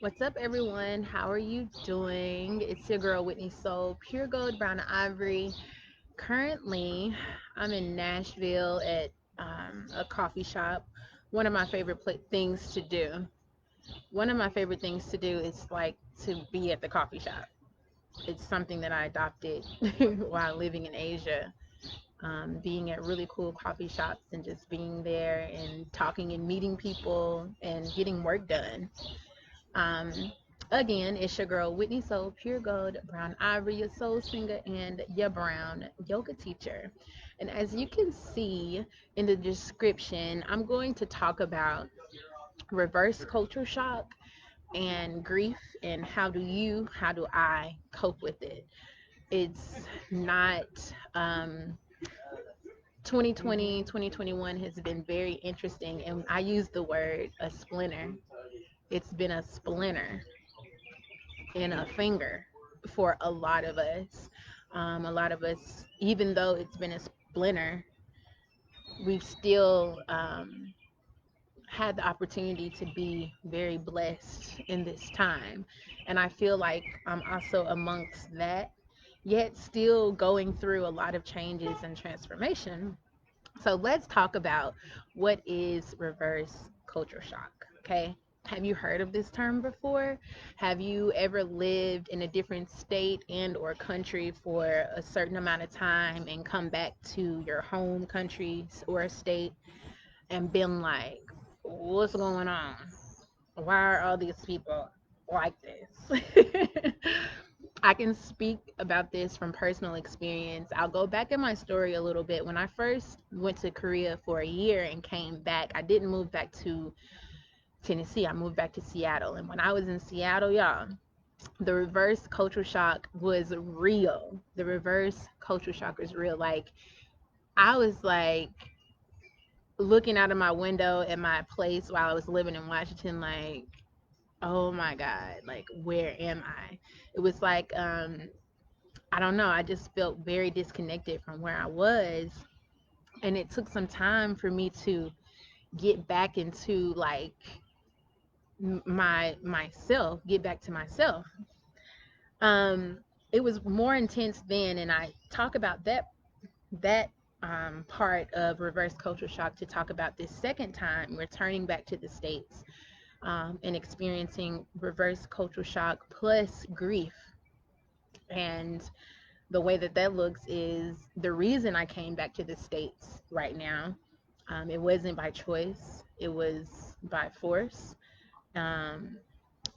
What's up, everyone? How are you doing? It's your girl, Whitney Sol, pure gold, brown ivory. Currently, I'm in Nashville at a coffee shop. One of my favorite things to do. One of my favorite things to do is like to be at the coffee shop. It's something that I adopted while living in Asia. Being at really cool coffee shops and just being there and talking and meeting people and getting work done. Um, Again, it's your girl Whitney Sol, pure gold, brown ivory, your soul singer, and your brown yoga teacher. And as you can see in the description, I'm going to talk about reverse culture shock and grief and how do I cope with it. It's not 2020, 2021 has been very interesting, and I use the word a splinter. It's been a splinter in a finger for a lot of us. A lot of us, even though it's been a splinter, we've still had the opportunity to be very blessed in this time. And I feel like I'm also amongst that, yet still going through a lot of changes and transformation. So let's talk about what is reverse culture shock, okay? Have you heard of this term before? Have you ever lived in a different state and or country for a certain amount of time and come back to your home country or state and been like, what's going on? Why are all these people like this? I can speak about this from personal experience. I'll go back in my story a little bit. When I first went to Korea for a year and came back, I didn't move back to Tennessee. I moved back to Seattle. And when I was in Seattle, y'all, the reverse culture shock was real. The reverse culture shock was real. Like, I was like looking out of my window at my place while I was living in Washington, like, oh my God, like, where am I? It was like, I don't know, I just felt very disconnected from where I was. And it took some time for me to get back into like myself, get back to myself. Um, it was more intense then, and I talk about that part of reverse culture shock to talk about this second time returning back to the States and experiencing reverse culture shock plus grief. And the way that that looks is the reason I came back to the States right now. It wasn't by choice, it was by force. Um,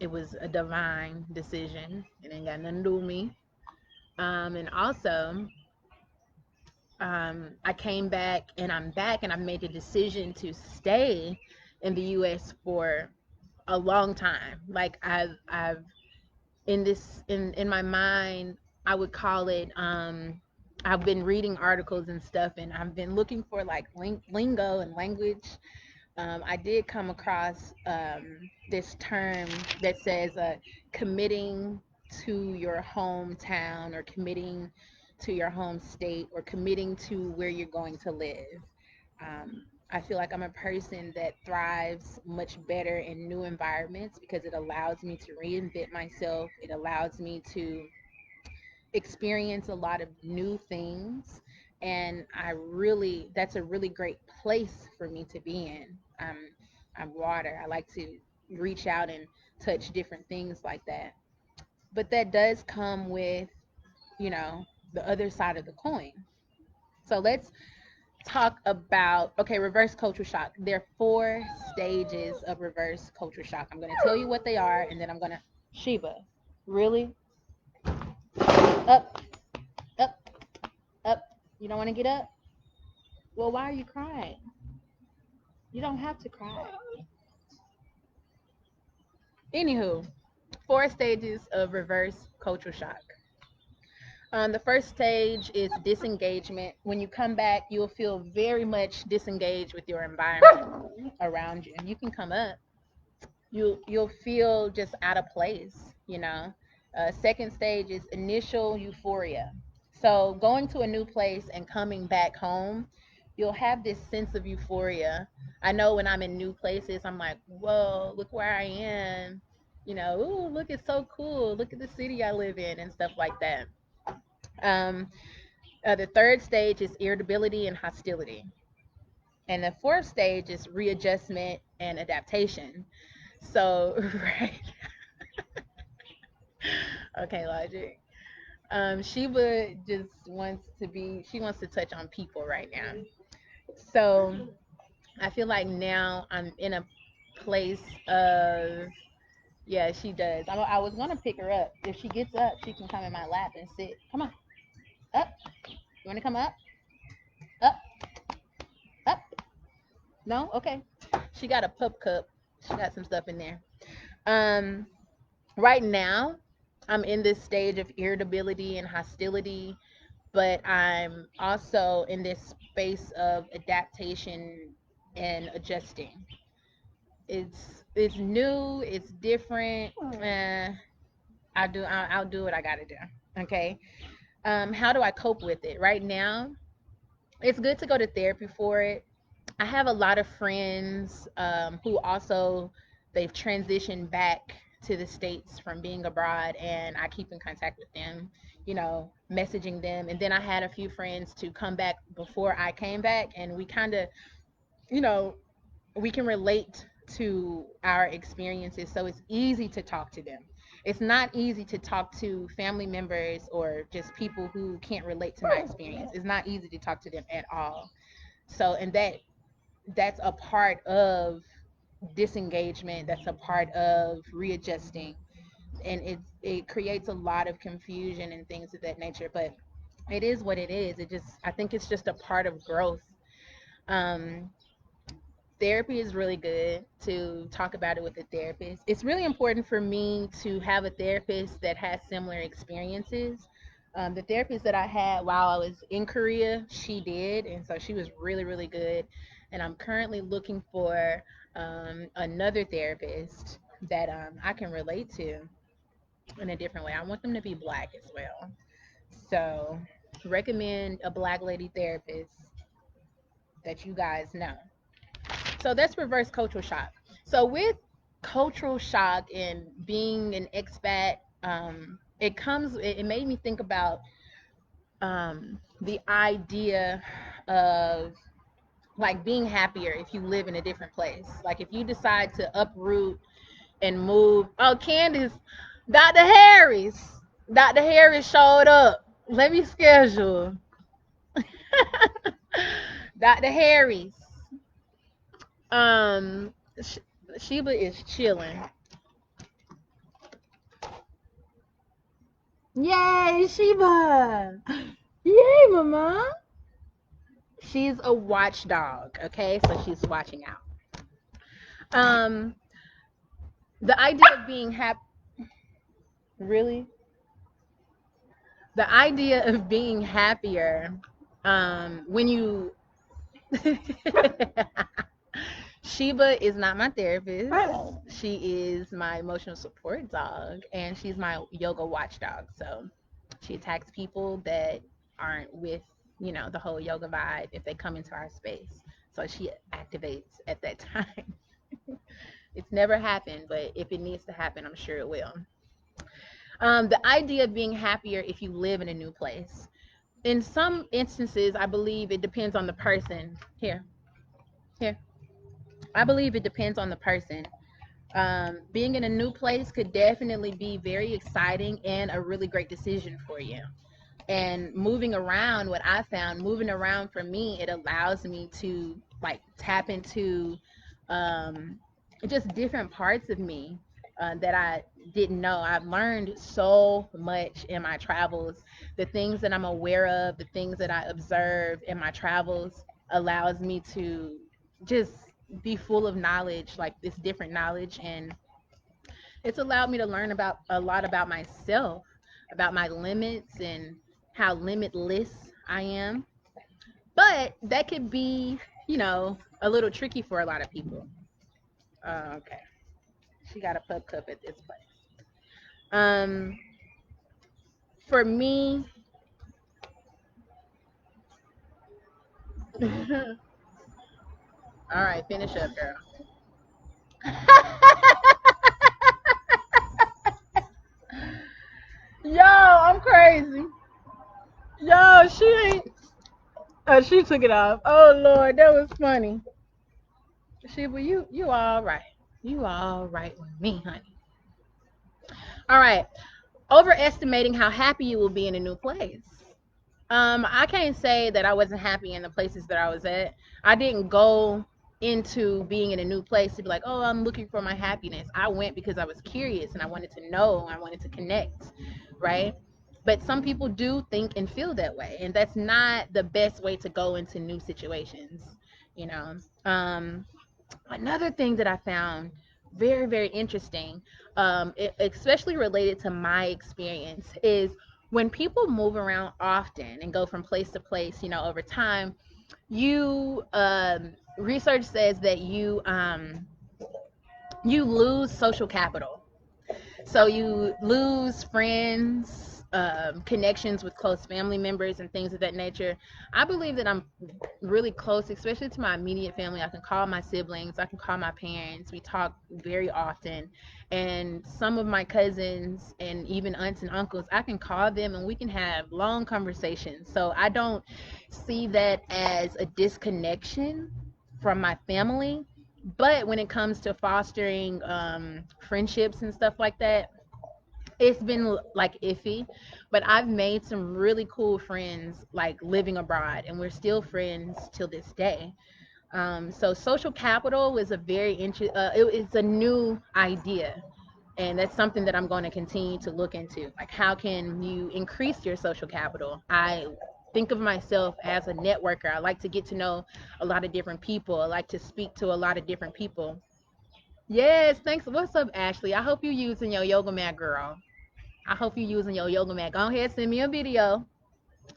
it was a divine decision. It ain't got nothing to do with me. And also, I came back and I've made the decision to stay in the US for a long time. Like I've in my mind, I would call it I've been reading articles and stuff, and I've been looking for like lingo and language. I did come across this term that says committing to your hometown or committing to your home state or committing to where you're going to live. I feel like I'm a person that thrives much better in new environments because it allows me to reinvent myself. It allows me to experience a lot of new things. And that's a really great place for me to be in. I'm water. I like to reach out and touch different things like that. But that does come with, you know, the other side of the coin. So let's talk about, okay, reverse culture shock. There are four stages of reverse culture shock. I'm going to tell you what they are, and then I'm going to, Sheba, really? Up, up, up. You don't want to get up? Well, why are you crying? You don't have to cry. Anywho, four stages of reverse culture shock. The first stage is disengagement. When you come back, you'll feel very much disengaged with your environment around you. You can come up. You'll feel just out of place, you know. Second stage is initial euphoria. So going to a new place and coming back home, you'll have this sense of euphoria. I know when I'm in new places, I'm like, whoa, look where I am. Ooh, look, it's so cool. Look at the city I live in and stuff like that. Um, the third stage is irritability and hostility. And the fourth stage is readjustment and adaptation. So, right. Okay, Logic. Sheba just she wants to touch on people right now. So, I feel like now I'm in a place of, yeah, she does. I was going to pick her up. If she gets up, she can come in my lap and sit. Come on, up. You want to come up? Up, up. No? Okay. She got a pup cup. She got some stuff in there. Um, right now, I'm in this stage of irritability and hostility, but I'm also in this space of adaptation and adjusting. It's new, it's different. I'll do what I gotta do. Okay. How do I cope with it? Right now, it's good to go to therapy for it. I have a lot of friends who also they've transitioned back to the states from being abroad, and I keep in contact with them. Messaging them, and then I had a few friends to come back before I came back, and we kind of, you know, we can relate to our experiences, so it's easy to talk to them. It's not easy to talk to family members or just people who can't relate to my experience. It's not easy to talk to them at all. So, and that's a part of disengagement, that's a part of readjusting, and it creates a lot of confusion and things of that nature, but it is what it is. I think it's just a part of growth. um Therapy is really good to talk about it with a therapist. It's really important for me to have a therapist that has similar experiences. The therapist that I had while I was in Korea, she did, and so she was really, really good. And I'm currently looking for another therapist that I can relate to in a different way. I want them to be black as well. So, recommend a black lady therapist that you guys know. So that's reverse cultural shock. So with cultural shock and being an expat, it made me think about the idea of like being happier if you live in a different place. Like if you decide to uproot and move. Oh, Candace, Dr. Harris, Dr. Harris showed up. Let me schedule. Dr. Harris. Um, Sheba is chilling. Yay, Sheba! Yay, Mama! She's a watchdog, okay? So she's watching out. Um, the idea of being happy, really? The idea of being happier, when you. Sheba is not my therapist. She is my emotional support dog, and she's my yoga watchdog. So she attacks people that aren't with, the whole yoga vibe if they come into our space. So she activates at that time. It's never happened, but if it needs to happen, I'm sure it will. The idea of being happier if you live in a new place. In some instances, I believe it depends on the person. Here, here. I believe it depends on the person. Being in a new place could definitely be very exciting and a really great decision for you. And moving around, what I found, moving around for me, it allows me to like tap into um, just different parts of me that I didn't know. I've learned so much in my travels. The things that I'm aware of, the things that I observe in my travels allows me to just be full of knowledge, like this different knowledge, and it's allowed me to learn about a lot about myself, about my limits and how limitless I am. But that could be, a little tricky for a lot of people. Okay. She got a pup cup at this place. Um, for me, all right, finish up, girl. Oh, she took it off. Oh Lord, that was funny. Sheba, you all right. You all right with me, honey. All right. Overestimating how happy you will be in a new place. I can't say that I wasn't happy in the places that I was at. I didn't go into being in a new place to be like, oh, I'm looking for my happiness. I went because I was curious and I wanted to know, I wanted to connect, right? But some people do think and feel that way, and that's not the best way to go into new situations, you know. Another thing that I found very, very interesting, especially related to my experience, is when people move around often and go from place to place, over time, you research says that you lose social capital. So you lose friends, connections with close family members, and things of that nature. I believe that I'm really close, especially to my immediate family. I can call my siblings, I can call my parents. We talk very often. And some of my cousins and even aunts and uncles, I can call them and we can have long conversations. So I don't see that as a disconnection from my family. But when it comes to fostering friendships and stuff like that, it's been like iffy. But I've made some really cool friends like living abroad, and we're still friends till this day. So social capital is a very it's a new idea, and that's something that I'm going to continue to look into. Like, how can you increase your social capital? I think of myself as a networker. I like to get to know a lot of different people. I like to speak to a lot of different people. Yes, thanks. What's up, Ashley? I hope you're using your yoga mat, girl. I hope you're using your yoga mat. Go ahead, send me a video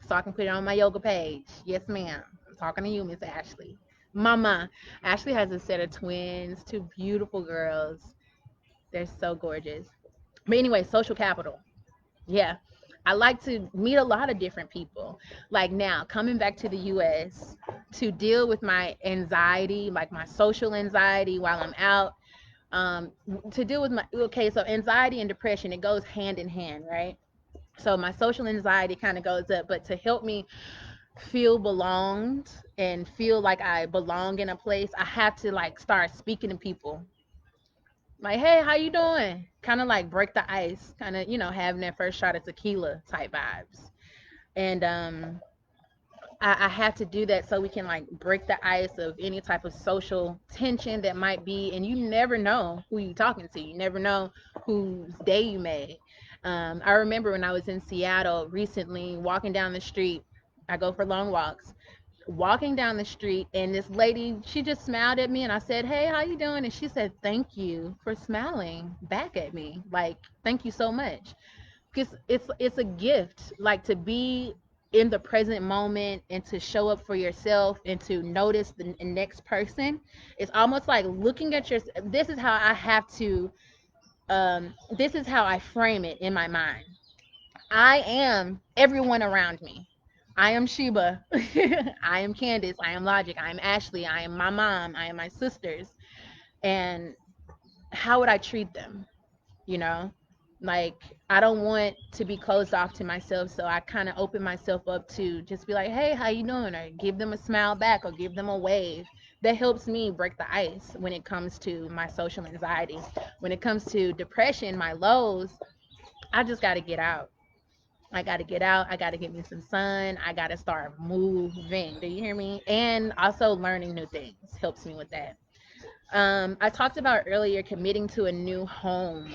so I can put it on my yoga page. Yes, ma'am. I'm talking to you, Miss Ashley. Mama. Ashley has a set of twins, two beautiful girls. They're so gorgeous. But anyway, social capital. Yeah. I like to meet a lot of different people. Like now, coming back to the US to deal with my anxiety, like my social anxiety while I'm out, to deal with so anxiety and depression, it goes hand in hand, right? So my social anxiety kind of goes up, but to help me feel belonged and feel like I belong in a place, I have to like start speaking to people. Like, hey, how you doing? Kind of like break the ice, kind of, having that first shot of tequila type vibes. And I have to do that so we can like break the ice of any type of social tension that might be. And you never know who you're talking to. You never know whose day you made. I remember when I was in Seattle recently, walking down the street. I go for long walks. Walking down the street, and this lady, she just smiled at me, and I said, "Hey, how you doing?" And she said, "Thank you for smiling back at me. Like, thank you so much." Because it's a gift, like to be in the present moment and to show up for yourself and to notice the next person. It's almost like looking at your. This is how I have to. This is how I frame it in my mind. I am everyone around me. I am Sheba. I am Candace. I am Logic. I am Ashley. I am my mom. I am my sisters. And how would I treat them? you know like, I don't want to be closed off to myself, so I kind of open myself up to just be like, hey, how you doing, or give them a smile back or give them a wave. That helps me break the ice when it comes to my social anxiety. When it comes to depression, my lows, I just got to get out. I got to get out. I got to get me some sun. I got to start moving. Do you hear me? And also learning new things helps me with that. I talked about earlier committing to a new home.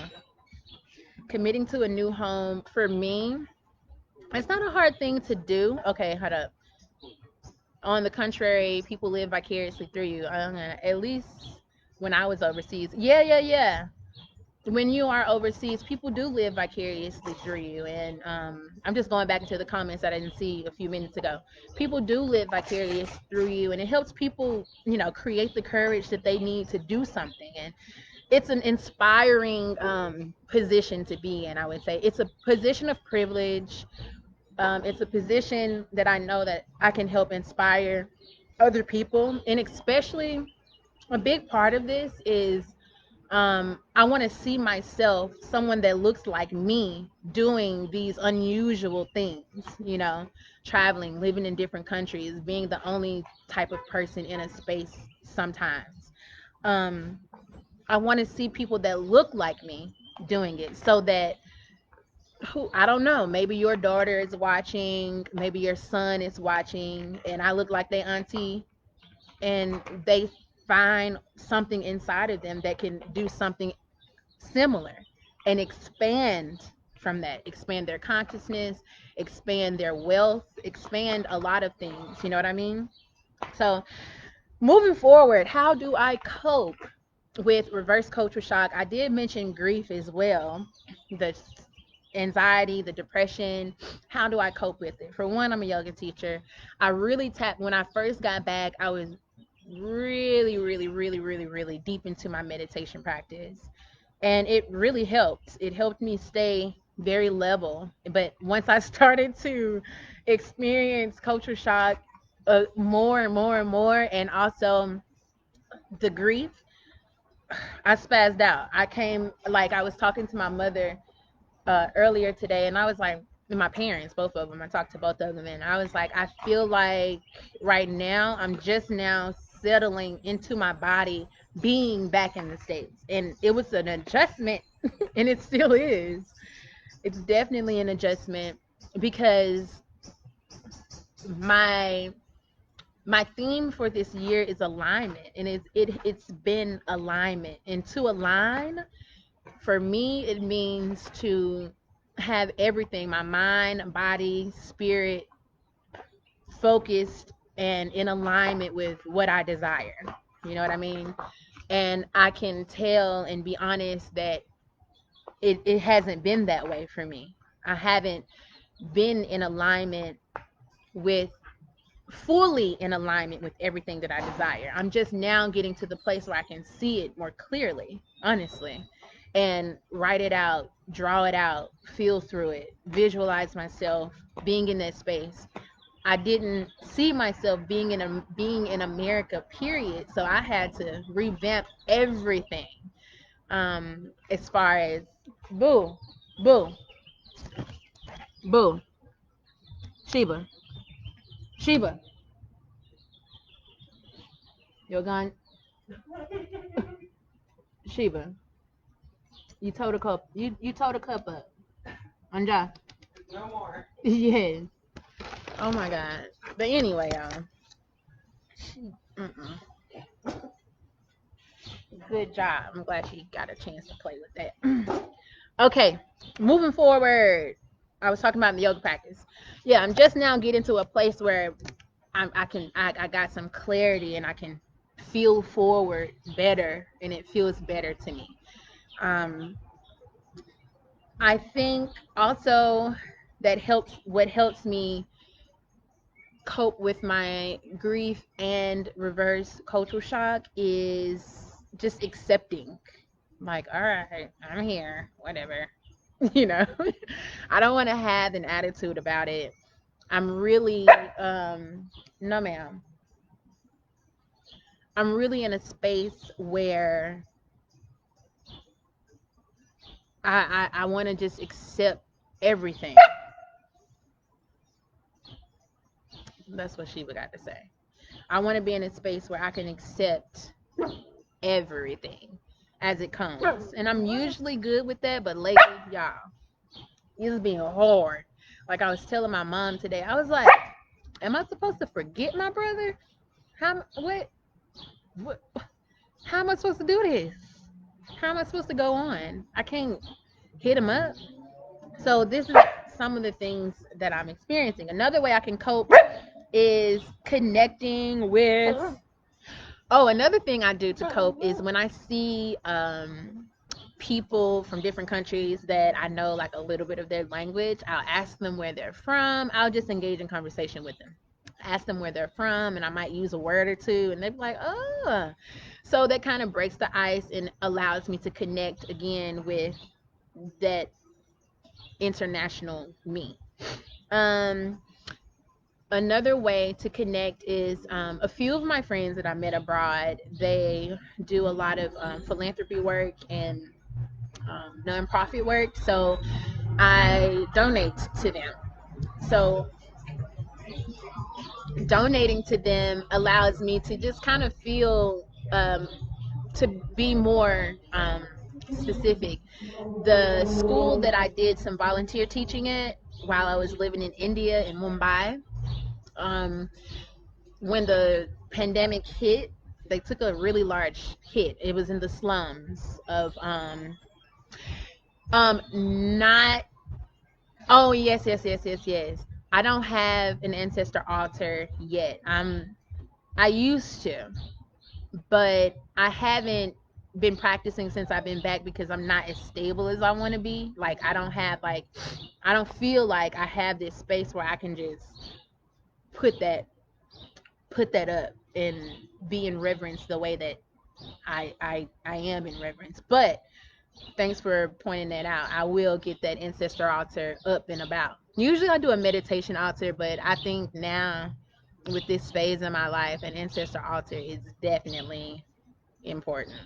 Committing to a new home for me, it's not a hard thing to do. Okay, hold up. On the contrary, people live vicariously through you. At least when I was overseas. Yeah, yeah, yeah. When you are overseas, people do live vicariously through you. And I'm just going back into the comments that I didn't see a few minutes ago. People do live vicarious through you, and it helps people, create the courage that they need to do something. And it's an inspiring position to be in. I would say it's a position of privilege. It's a position that I know that I can help inspire other people, and especially a big part of this is I want to see myself, someone that looks like me, doing these unusual things, you know, traveling, living in different countries, being the only type of person in a space sometimes. Um, I want to see people that look like me doing it, so that, who, I don't know, maybe your daughter is watching, maybe your son is watching, and I look like their auntie, and they find something inside of them that can do something similar and expand from that, expand their consciousness, expand their wealth, expand a lot of things, you know what I mean? So moving forward, how do I cope with reverse culture shock? I did mention grief as well, the anxiety, the depression. How do I cope with it? For one, I'm a yoga teacher. I really tapped, when I first got back, I was really deep into my meditation practice, and it really helped. It helped me stay very level. But once I started to experience culture shock, more and more and more, and also the grief, I spazzed out. I came, like, I was talking to my mother earlier today, and I was like, and my parents, both of them, I talked to both of them, and I was like, I feel like right now I'm just now settling into my body, being back in the States. And it was an adjustment, and it still is. It's definitely an adjustment, because my my theme for this year is alignment, and it's been alignment. And to align, for me, it means to have everything, my mind, body, spirit, focused and in alignment with what I desire. You know what I mean? And I can tell and be honest that it hasn't been that way for me. I haven't been in alignment with, fully in alignment with everything that I desire. I'm just now getting to the place where I can see it more clearly, honestly, and write it out, draw it out, feel through it, visualize myself being in that space. I didn't see myself being in America, period. So I had to revamp everything. As far as, boo, boo, boo, Sheba, Sheba, you're gone, Sheba. You told a cup. You told a cup up. Anja. No more. Yes. Oh my God. But anyway, y'all. Mm-mm. Good job. I'm glad she got a chance to play with that. Okay. Moving forward. I was talking about the yoga practice. Yeah, I'm just now getting to a place where I got some clarity, and I can feel forward better, and it feels better to me. Um, I think also that helps, what helps me cope with my grief and reverse cultural shock is just accepting, like, all right, I'm here, whatever. you know I don't want to have an attitude about it. I'm really, no ma'am, I'm really in a space where I want to just accept everything. That's what Shiva got to say. I want to be in a space where I can accept everything as it comes. And I'm usually good with that, but lately, y'all, it's being hard. Like I was telling my mom today, I was like, am I supposed to forget my brother? What how am I supposed to do this? How am I supposed to go on? I can't hit him up. So this is some of the things that I'm experiencing. Another way I can cope is connecting with, oh, another thing I do to cope is when I see people from different countries that I know like a little bit of their language, I'll ask them where they're from. I'll just engage in conversation with them. Ask them where they're from, and I might use a word or two, and they're like, oh. So that kind of breaks the ice and allows me to connect again with that international me. Um, Another way to connect is a few of my friends that I met abroad. They do a lot of philanthropy work and nonprofit work. So I donate to them. So donating to them allows me to just kind of feel, to be more specific. The school that I did some volunteer teaching at while I was living in India, in Mumbai, um, when the pandemic hit, they took a really large hit. It was in the slums of not oh yes, yes, yes, yes, yes. I don't have an ancestor altar yet. I used to, but I haven't been practicing since I've been back because I'm not as stable as I want to be. Like I don't feel like I have this space where I can just put that put that up and be in reverence the way that I am in reverence. But thanks for pointing that out. I will get that ancestor altar up and about. Usually I do a meditation altar, but I think now with this phase in my life, an ancestor altar is definitely important.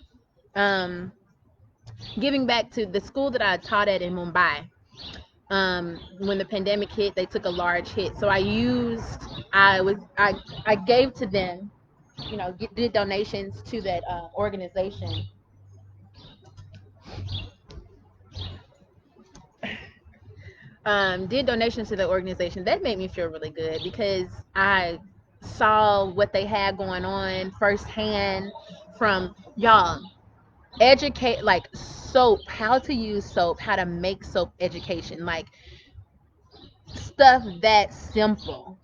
Um, Giving back to the school that I taught at in Mumbai, when the pandemic hit, they took a large hit. So I gave to them, did donations to that organization. Did donations to the organization. That made me feel really good because I saw what they had going on firsthand from y'all. Educate, like soap, how to use soap, how to make soap education, like stuff that simple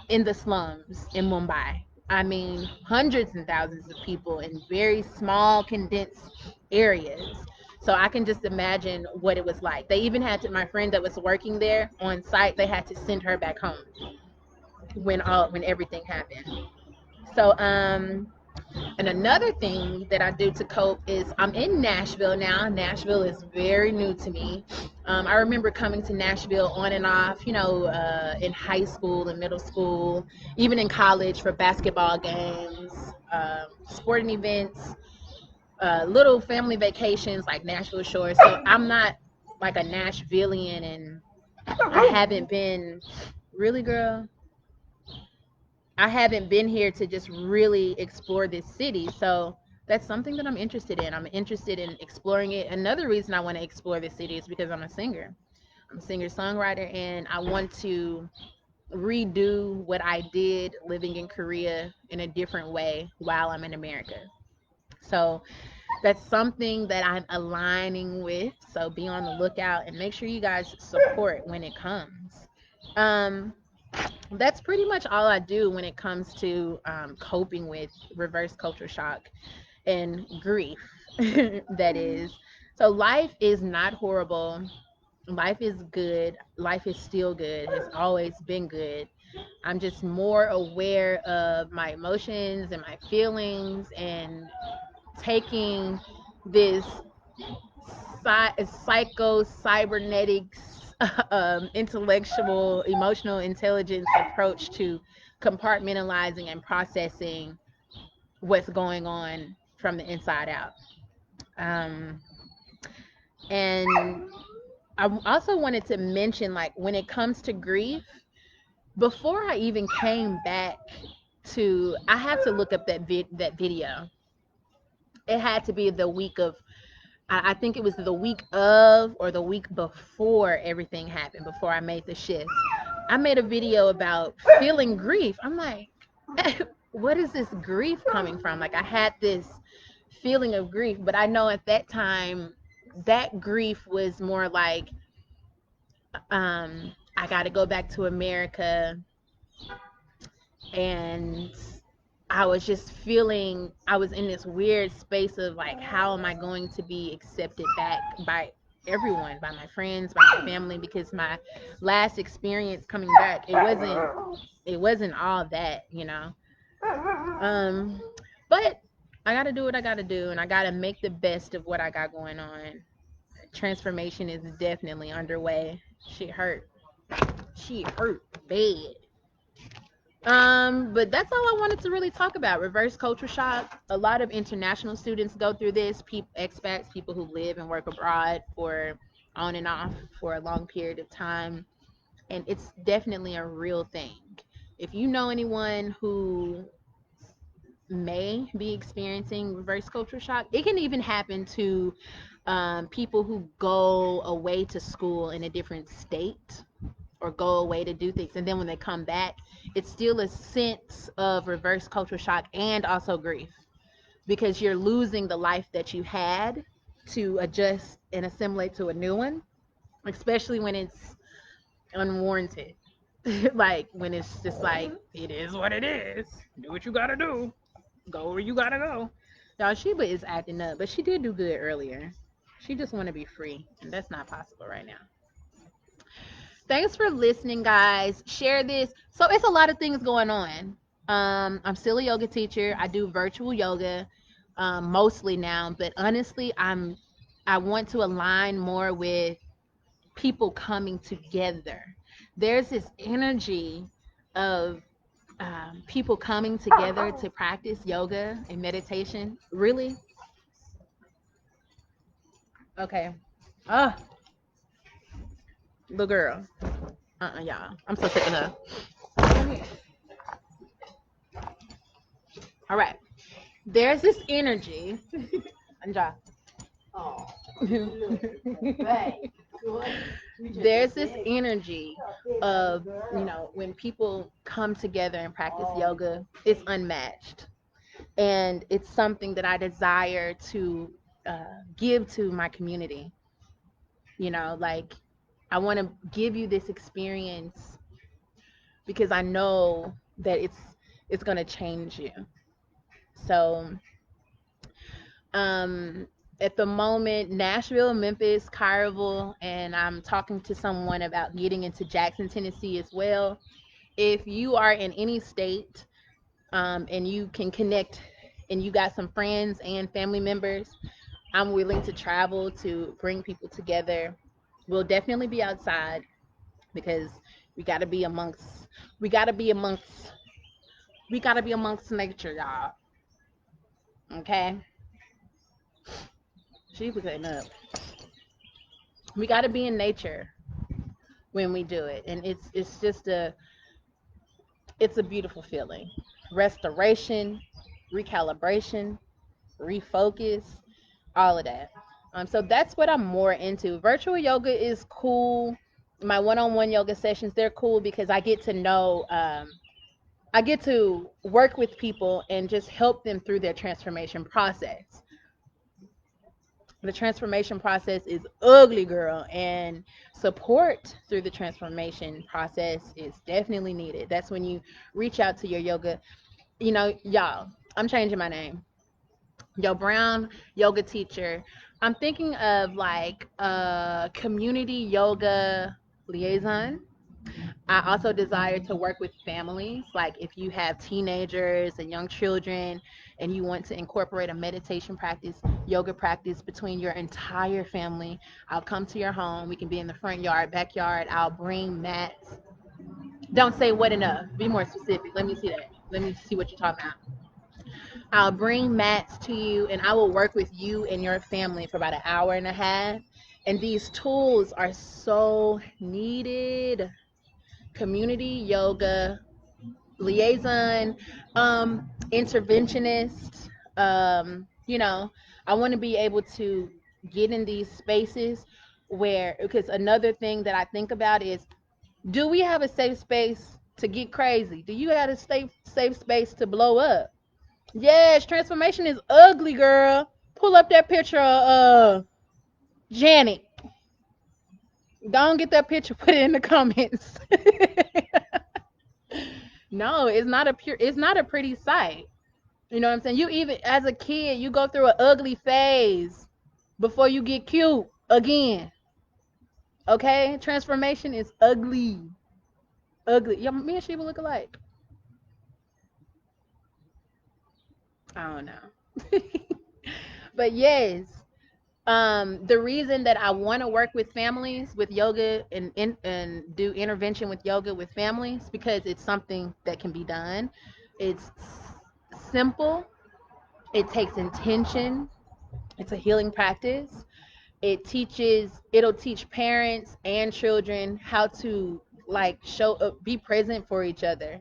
in the slums in Mumbai. I mean, hundreds and thousands of people in very small, condensed areas. So I can just imagine what it was like. They even had to, my friend that was working there on site, they had to send her back home when everything happened. So and another thing that I do to cope is I'm in Nashville now. Nashville is very new to me. I remember coming to Nashville on and off, in high school and middle school, even in college for basketball games, sporting events, little family vacations like Nashville Shore. So I'm not like a Nashvilleian, and I haven't been really, girl. I haven't been here to just really explore this city. So that's something that I'm interested in. I'm interested in exploring it. Another reason I want to explore this city is because I'm a singer. I'm a singer songwriter, and I want to redo what I did living in Korea in a different way while I'm in America. So that's something that I'm aligning with. So be on the lookout and make sure you guys support when it comes. Um, that's pretty much all I do when it comes to coping with reverse culture shock and grief. That is. So life is not horrible. Life is good. Life is still good. It's always been good. I'm just more aware of my emotions and my feelings and taking this psycho cybernetics intellectual emotional intelligence approach to compartmentalizing and processing what's going on from the inside out. um, and I also wanted to mention, like, when it comes to grief, before I even came back to, I had to look up that video. It had to be the week of, I think it was the week of or the week before everything happened, before I made the shift. I made a video about feeling grief. I'm like, what is this grief coming from? Like, I had this feeling of grief, but I know at that time that grief was more like, I got to go back to America, and I was just feeling, I was in this weird space of like, how am I going to be accepted back by everyone, by my friends, by my family? Because my last experience coming back, it wasn't all that. Um, but I got to do what I got to do, and I got to make the best of what I got going on. Transformation is definitely underway. She hurt bad. But that's all I wanted to really talk about. Reverse culture shock. A lot of international students go through this. Expats, people who live and work abroad for on and off for a long period of time, and it's definitely a real thing. If you know anyone who may be experiencing reverse culture shock, it can even happen to people who go away to school in a different state or go away to do things, and then when they come back, it's still a sense of reverse culture shock and also grief, because you're losing the life that you had to adjust and assimilate to a new one, especially when it's unwarranted. Like when it's just like, it is what it is, do what you gotta do, go where you gotta go. Y'all, Sheba is acting up, but she did do good earlier. She just want to be free, and that's not possible right now. Thanks for listening, guys. Share this. So it's a lot of things going on. I'm still a yoga teacher. I do virtual yoga, mostly now, but honestly, I want to align more with people coming together. There's this energy of people coming together to practice yoga and meditation. Really? Okay. Oh, the girl. Y'all. I'm so sick of her. All right. There's this energy. Anja. Oh. There's this energy of, when people come together and practice yoga, it's unmatched. And it's something that I desire to give to my community. Like, I want to give you this experience because I know that it's going to change you. So, at the moment, Nashville, Memphis, Caryville, and I'm talking to someone about getting into Jackson, Tennessee as well. If you are in any state, and you can connect and you got some friends and family members, I'm willing to travel to bring people together. We'll definitely be outside because we got to be amongst we got to be amongst we got to be amongst nature, y'all. Okay? She was getting up. We got to be in nature when we do it, and it's a beautiful feeling. Restoration, recalibration, refocus, all of that. So that's what I'm more into. Virtual yoga is cool. My one-on-one yoga sessions, they're cool because I get to work with people and just help them through their transformation process. The transformation process is ugly, girl, and support through the transformation process is definitely needed. That's when you reach out to your yoga. Y'all, I'm changing my name. Yo Brown yoga teacher. I'm thinking of like a community yoga liaison. I also desire to work with families. Like if you have teenagers and young children and you want to incorporate a meditation practice, yoga practice between your entire family, I'll come to your home. We can be in the front yard, backyard. I'll bring mats. Don't say what enough. Be more specific. Let me see that. Let me see what you're talking about. I'll bring mats to you and I will work with you and your family for about an hour and a half. And these tools are so needed. Community yoga, liaison, interventionist. I want to be able to get in these spaces because another thing that I think about is, do we have a safe space to get crazy? Do you have a safe space to blow up? Yes, transformation is ugly, girl. Pull up that picture of Janet. Don't get that picture, put it in the comments. No, it's not a pretty sight. You know what I'm saying? You even as a kid, you go through an ugly phase before you get cute again. Okay? Transformation is ugly. Ugly. Yeah, me and Sheba look alike. I don't know. But yes, The reason that I want to work with families with yoga and do intervention with yoga with families, because it's something that can be done. It's simple. It takes intention. It's a healing practice. It'll teach parents and children how to like show up, be present for each other,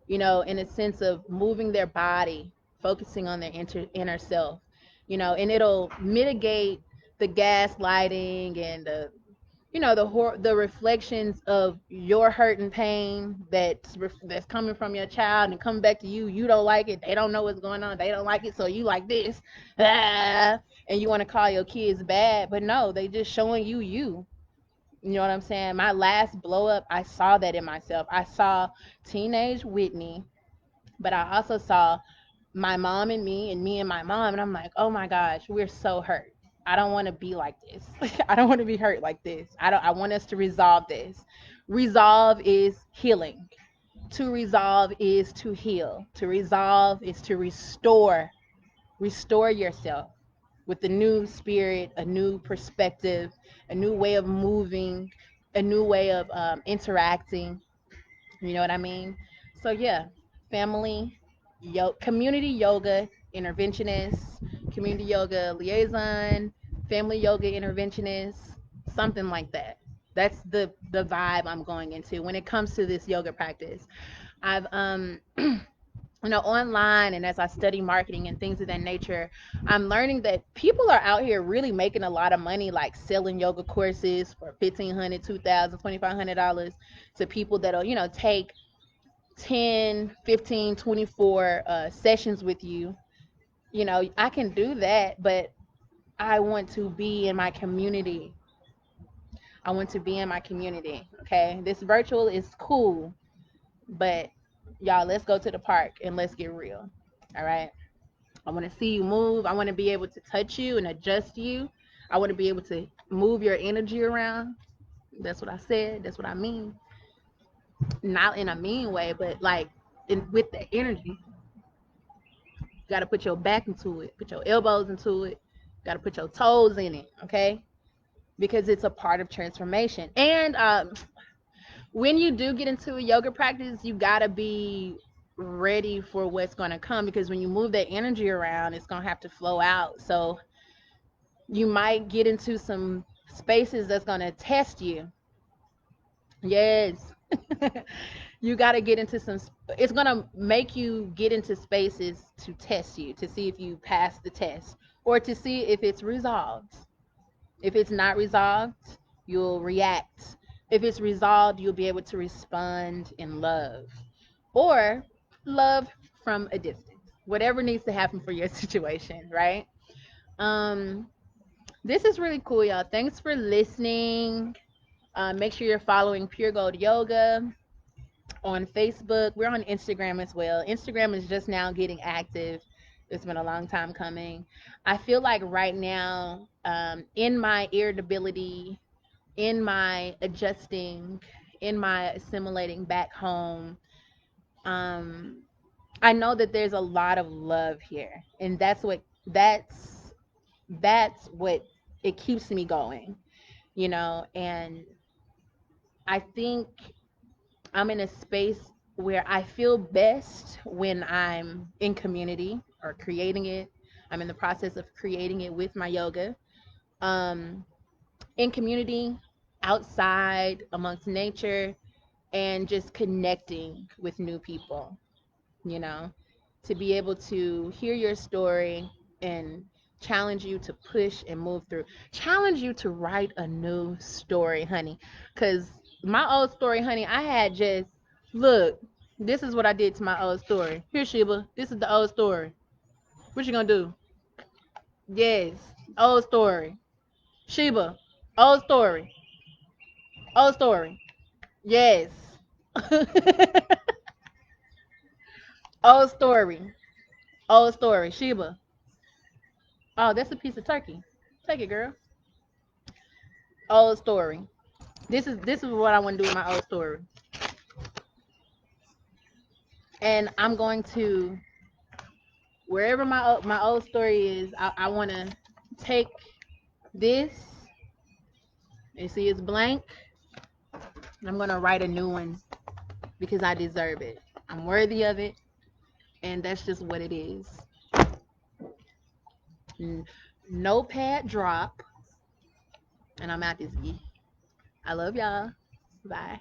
in a sense of moving their body, focusing on their inner self, and it'll mitigate the gaslighting and the reflections of your hurt and pain that's coming from your child and coming back to you. You don't like it, they don't know what's going on, they don't like it, so you like this, and you want to call your kids bad, but no, they just showing you know what I'm saying. My last blow up, I saw that in myself. I saw teenage Whitney, but I also saw my mom and me and my mom, and I'm like, oh my gosh, we're so hurt. I don't want to be like this. I don't want to be hurt like this. I want us to resolve this. Resolve is healing. To resolve is to heal. To resolve is to restore. Restore yourself with a new spirit, a new perspective, a new way of moving, a new way of interacting. You know what I mean? So yeah, family, community yoga interventionist, community yoga liaison, family yoga interventionist, something like that. That's the vibe I'm going into when it comes to this yoga practice. I've online, and as I study marketing and things of that nature, I'm learning that people are out here really making a lot of money, like selling yoga courses for $1,500, $2,000, $2,500 to people that'll, take 10, 15, 24 sessions with you. I can do that, but I want to be in my community. I want to be in my community. Okay. This virtual is cool, but y'all, let's go to the park and let's get real. All right. I want to see you move. I want to be able to touch you and adjust you. I want to be able to move your energy around. That's what I said. That's what I mean. Not in a mean way, but like with the energy. You got to put your back into it, put your elbows into it, got to put your toes in it, okay? Because it's a part of transformation. And when you do get into a yoga practice, you got to be ready for what's going to come, because when you move that energy around, it's going to have to flow out. So you might get into some spaces that's going to test you. Yes. You got to get into it's going to make you get into spaces to test you, to see if you pass the test, or to see if it's resolved. If it's not resolved, you'll react. If it's resolved, you'll be able to respond in love, or love from a distance. Whatever needs to happen for your situation, right? Um, this is really cool, y'all. Thanks for listening. Make sure you're following Pure Gold Yoga on Facebook. We're on Instagram as well. Instagram is just now getting active. It's been a long time coming. I feel like right now, in my irritability, in my adjusting, in my assimilating back home, um, I know that there's a lot of love here, and that's what it keeps me going, and I think I'm in a space where I feel best when I'm in community or creating it. I'm in the process of creating it with my yoga. Um, in community, outside, amongst nature, and just connecting with new people, you know, to be able to hear your story and challenge you to push and move through, challenge you to write a new story, honey. Because my old story, honey, I had just, look, this is what I did to my old story. Here, Sheba, this is the old story. What you gonna do? Yes, old story. Sheba, old story. Old story. Yes. Old story. Old story. Sheba. Oh, that's a piece of turkey. Take it, girl. Old story. This is what I want to do with my old story. And I'm going to, wherever my old story is, I want to take This, you see it's blank. I'm going to write a new one because I deserve it. I'm worthy of it. And that's just what it is. Notepad drop. And I'm out this. I love y'all. Bye.